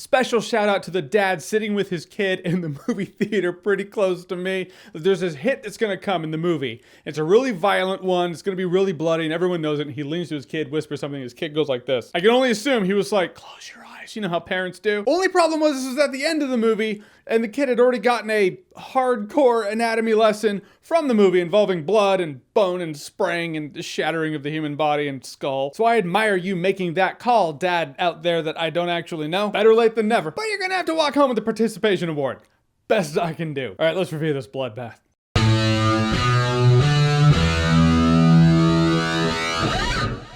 Special shout out to the dad sitting with his kid in the movie theater pretty close to me. There's this hit that's gonna come in the movie. It's a really violent one. It's gonna be really bloody and everyone knows it. And he leans to his kid, whispers something, and his kid goes like this. I can only assume he was like, close your eyes. You know how parents do. Only problem was this was at the end of the movie and the kid had already gotten a hardcore anatomy lesson from the movie involving blood and bone and spraying and the shattering of the human body and skull. So I admire you making that call, dad out there that I don't actually know. Better late than never. But you're gonna have to walk home with the participation award. Best I can do. All right, let's review this bloodbath.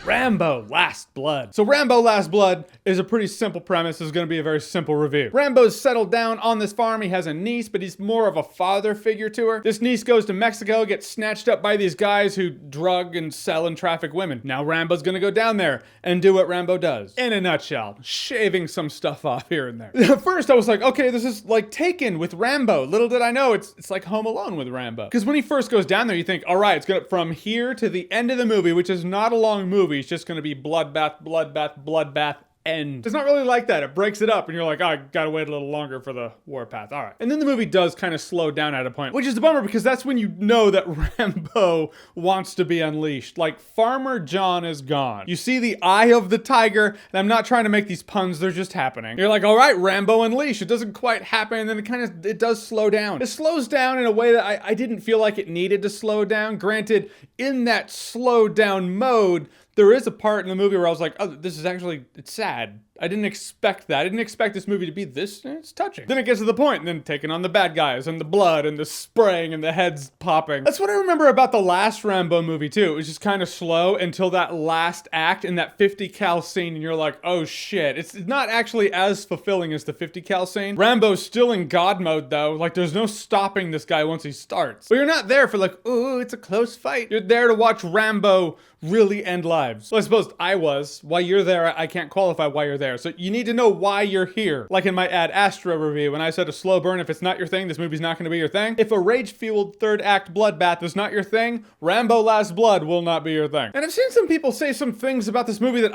Rambo Last Blood. So Rambo Last Blood is a pretty simple premise. This is going to be a very simple review. Rambo's settled down on this farm. He has a niece, but he's more of a father figure to her. This niece goes to Mexico, gets snatched up by these guys who drug and sell and traffic women. Now Rambo's going to go down there and do what Rambo does. In a nutshell, shaving some stuff off here and there. At first I was like, okay, this is like Taken with Rambo. Little did I know it's like Home Alone with Rambo. Because when he first goes down there, you think, all right, it's going to from here to the end of the movie, which is not a long movie. It's just going to be bloodbath, bloodbath, bloodbath, end. It's not really like that. It breaks it up and you're like, oh, I gotta wait a little longer for the warpath. All right. And then the movie does kind of slow down at a point, which is a bummer because that's when you know that Rambo wants to be unleashed. Like Farmer John is gone. You see the eye of the tiger, and I'm not trying to make these puns, they're just happening. You're like, all right, Rambo unleash. It doesn't quite happen, and then it does slow down. It slows down in a way that I didn't feel like it needed to slow down. Granted, in that slow down mode, there is a part in the movie where I was like, oh, this is actually, it's sad. I didn't expect that. I didn't expect this movie to be this, it's touching. Then it gets to the point, and then taking on the bad guys, and the blood, and the spraying, and the heads popping. That's what I remember about the last Rambo movie, too. It was just kind of slow until that last act in that 50 cal scene, and you're like, oh shit. It's not actually as fulfilling as the 50 cal scene. Rambo's still in God mode, though. Like, there's no stopping this guy once he starts. But you're not there for like, ooh, it's a close fight. You're there to watch Rambo really end lives. Well, I suppose I was. While you're there, I can't qualify why you're there. So you need to know why you're here. Like in my Ad Astra review, when I said a slow burn, if it's not your thing, this movie's not going to be your thing. If a rage-fueled third act bloodbath is not your thing, Rambo Last Blood will not be your thing. And I've seen some people say some things about this movie that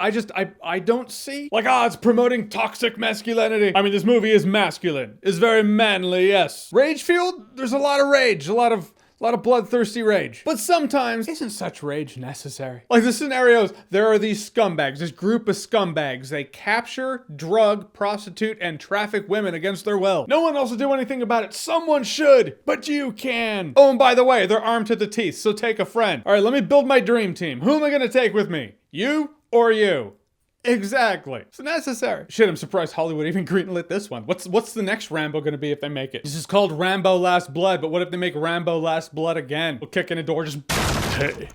I don't see. Like, it's promoting toxic masculinity. I mean, this movie is masculine. It's very manly, yes. Rage-fueled? There's a lot of rage, a lot of bloodthirsty rage. But sometimes, isn't such rage necessary? Like the scenarios, there are these scumbags, this group of scumbags. They capture, drug, prostitute, and traffic women against their will. No one else will do anything about it. Someone should, but you can. Oh, and by the way, they're armed to the teeth, so take a friend. All right, let me build my dream team. Who am I gonna take with me? You or you? Exactly. It's necessary. Shit, I'm surprised Hollywood even greenlit this one. What's the next Rambo gonna be if they make it? This is called Rambo Last Blood, but what if they make Rambo Last Blood again? We'll kick in a door, just, hey,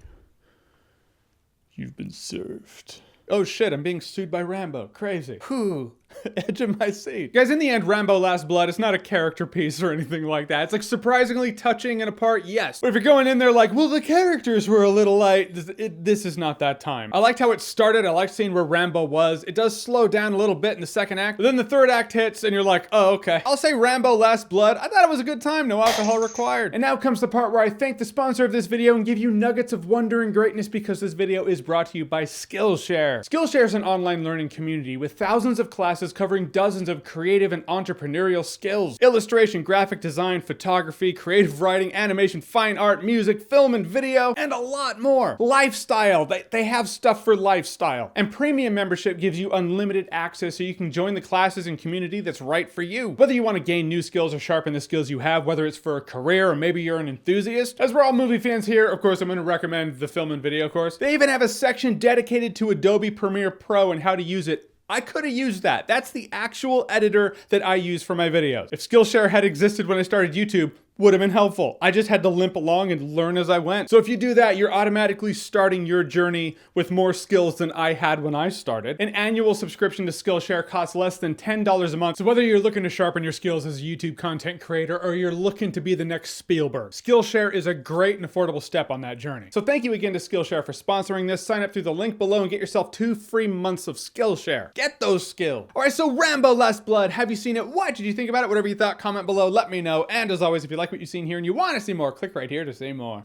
you've been served. Oh shit, I'm being sued by Rambo. Crazy. Whew. Edge of my seat. Guys, in the end, Rambo Last Blood, it's not a character piece or anything like that. It's like surprisingly touching and a part, yes. But if you're going in there like, well, the characters were a little light, this is not that time. I liked how it started. I liked seeing where Rambo was. It does slow down a little bit in the second act, but then the third act hits and you're like, oh, okay. I'll say Rambo Last Blood. I thought it was a good time. No alcohol required. And now comes the part where I thank the sponsor of this video and give you nuggets of wonder and greatness because this video is brought to you by Skillshare. Skillshare is an online learning community with thousands of classes covering dozens of creative and entrepreneurial skills. Illustration, graphic design, photography, creative writing, animation, fine art, music, film and video, and a lot more. Lifestyle, they have stuff for lifestyle. And premium membership gives you unlimited access so you can join the classes and community that's right for you. Whether you want to gain new skills or sharpen the skills you have, whether it's for a career or maybe you're an enthusiast. As we're all movie fans here, of course, I'm going to recommend the film and video course. They even have a section dedicated to Adobe Premiere Pro and how to use it. I could have used that. That's the actual editor that I use for my videos. If Skillshare had existed when I started YouTube, would have been helpful. I just had to limp along and learn as I went. So if you do that, you're automatically starting your journey with more skills than I had when I started. An annual subscription to Skillshare costs less than $10 a month. So whether you're looking to sharpen your skills as a YouTube content creator or you're looking to be the next Spielberg, Skillshare is a great and affordable step on that journey. So thank you again to Skillshare for sponsoring this. Sign up through the link below and get yourself 2 free months of Skillshare. Get those skills. All right, so Rambo Last Blood, have you seen it? What did you think about it? Whatever you thought, comment below, let me know. And as always, if you like what you've seen here and you want to see more, click right here to see more.